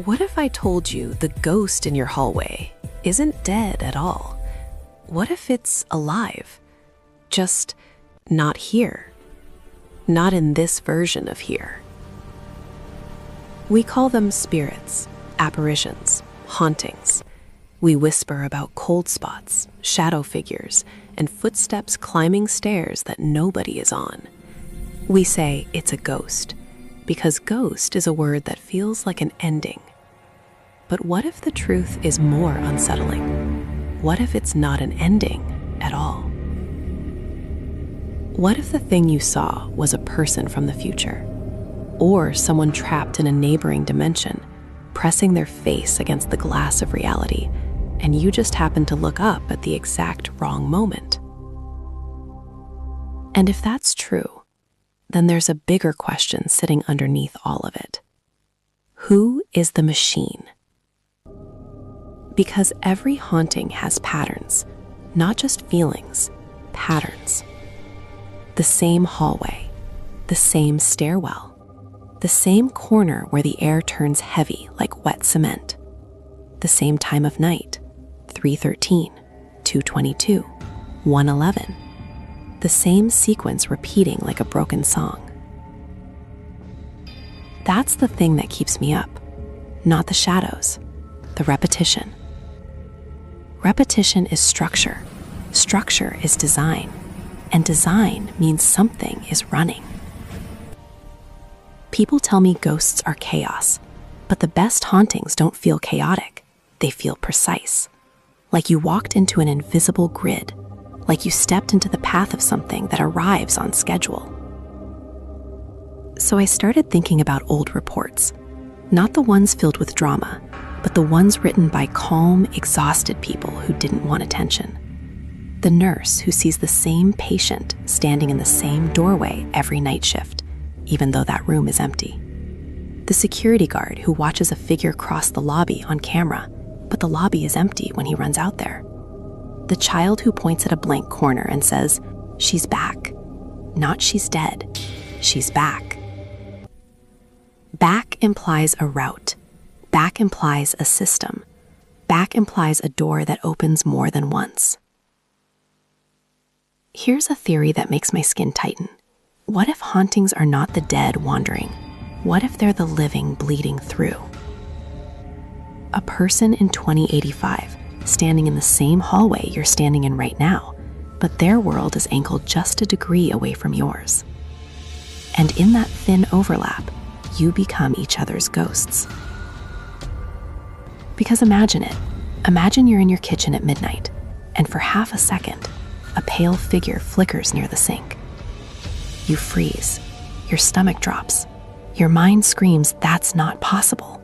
What if I told you the ghost in your hallway isn't dead at all? What if it's alive? Just not here. Not in this version of here. We call them spirits, apparitions, hauntings. We whisper about cold spots, shadow figures, and footsteps climbing stairs that nobody is on. We say it's a ghost, because ghost is a word that feels like an ending. But what if the truth is more unsettling? What if it's not an ending at all? What if the thing you saw was a person from the future? Or someone trapped in a neighboring dimension, pressing their face against the glass of reality, and you just happened to look up at the exact wrong moment? And if that's true, then there's a bigger question sitting underneath all of it. Who is the machine? Because every haunting has patterns, not just feelings, patterns. The same hallway, the same stairwell, the same corner where the air turns heavy like wet cement, the same time of night, 3:13, 2:22, 1:11, the same sequence repeating like a broken song. That's the thing that keeps me up, not the shadows, the repetition. Repetition is structure. Structure is design. And design means something is running. People tell me ghosts are chaos, but the best hauntings don't feel chaotic. They feel precise. Like you walked into an invisible grid. Like you stepped into the path of something that arrives on schedule. So I started thinking about old reports. Not the ones filled with drama, but the ones written by calm, exhausted people who didn't want attention. The nurse who sees the same patient standing in the same doorway every night shift, even though that room is empty. The security guard who watches a figure cross the lobby on camera, but the lobby is empty when he runs out there. The child who points at a blank corner and says, "She's back." Not "she's dead." She's back. Back implies a route. Back implies a system. Back implies a door that opens more than once. Here's a theory that makes my skin tighten. What if hauntings are not the dead wandering? What if they're the living bleeding through? A person in 2085 standing in the same hallway you're standing in right now, but their world is angled just a degree away from yours. And in that thin overlap, you become each other's ghosts. Because imagine it. Imagine you're in your kitchen at midnight, and for half a second, a pale figure flickers near the sink. You freeze. Your stomach drops. Your mind screams, "That's not possible."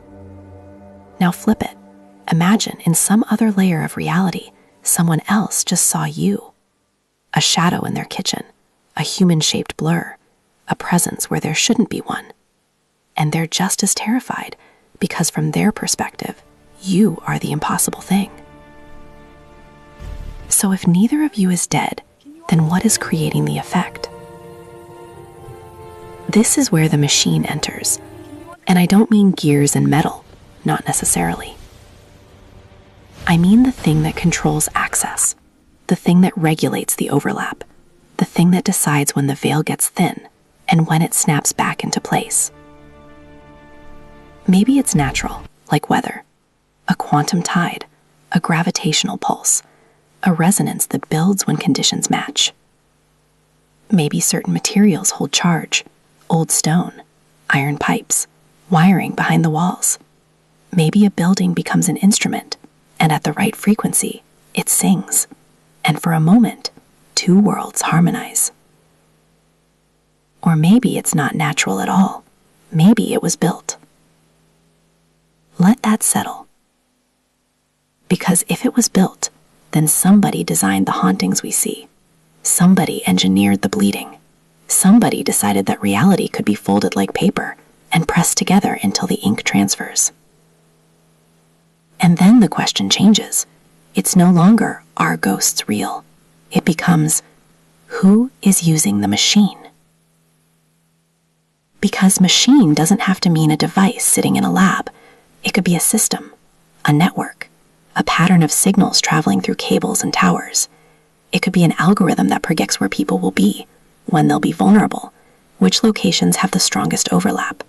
Now flip it. Imagine in some other layer of reality, someone else just saw you. A shadow in their kitchen, a human-shaped blur, a presence where there shouldn't be one. And they're just as terrified because from their perspective, you are the impossible thing. So if neither of you is dead, then what is creating the effect? This is where the machine enters. And I don't mean gears and metal, not necessarily. I mean the thing that controls access, the thing that regulates the overlap, the thing that decides when the veil gets thin and when it snaps back into place. Maybe it's natural, like weather, a quantum tide, a gravitational pulse, a resonance that builds when conditions match. Maybe certain materials hold charge, old stone, iron pipes, wiring behind the walls. Maybe a building becomes an instrument, and at the right frequency, it sings. And for a moment, two worlds harmonize. Or maybe it's not natural at all. Maybe it was built. Let that settle. Because if it was built, then somebody designed the hauntings we see. Somebody engineered the bleeding. Somebody decided that reality could be folded like paper and pressed together until the ink transfers. And then the question changes. It's no longer, are ghosts real? It becomes, who is using the machine? Because machine doesn't have to mean a device sitting in a lab. It could be a system, a network, a pattern of signals traveling through cables and towers. It could be an algorithm that predicts where people will be, when they'll be vulnerable, which locations have the strongest overlap.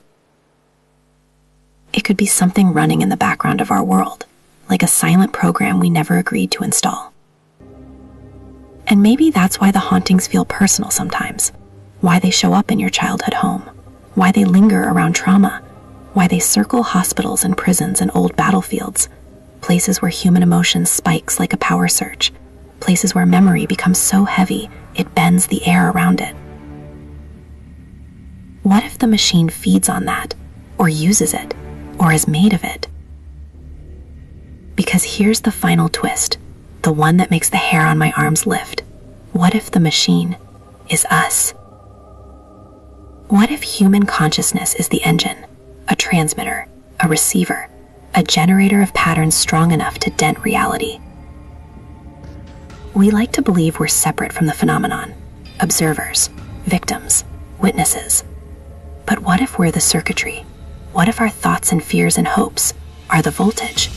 It could be something running in the background of our world, like a silent program we never agreed to install. And maybe that's why the hauntings feel personal sometimes, why they show up in your childhood home, why they linger around trauma, why they circle hospitals and prisons and old battlefields, places where human emotion spikes like a power surge, places where memory becomes so heavy it bends the air around it. What if the machine feeds on that, or uses it, or is made of it? Because here's the final twist, the one that makes the hair on my arms lift. What if the machine is us? What if human consciousness is the engine, a transmitter, a receiver, a generator of patterns strong enough to dent reality? We like to believe we're separate from the phenomenon, observers, victims, witnesses. But what if we're the circuitry? What if our thoughts and fears and hopes are the voltage?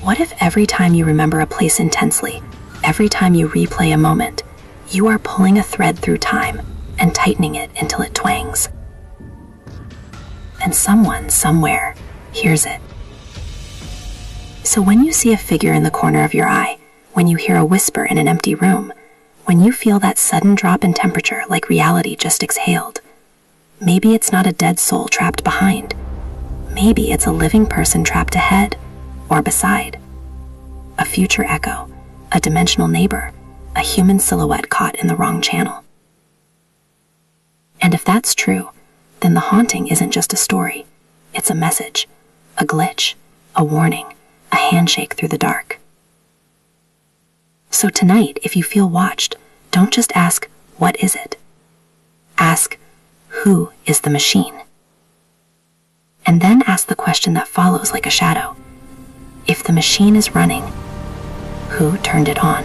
What if every time you remember a place intensely, every time you replay a moment, you are pulling a thread through time and tightening it until it twangs? And someone, somewhere, hears it. So when you see a figure in the corner of your eye, when you hear a whisper in an empty room, when you feel that sudden drop in temperature like reality just exhaled, maybe it's not a dead soul trapped behind. Maybe it's a living person trapped ahead or beside. A future echo, a dimensional neighbor, a human silhouette caught in the wrong channel. And if that's true, then the haunting isn't just a story. It's a message, a glitch, a warning, a handshake through the dark. So tonight, if you feel watched, don't just ask, what is it? Ask, who is the machine? And then ask the question that follows like a shadow. If the machine is running, who turned it on?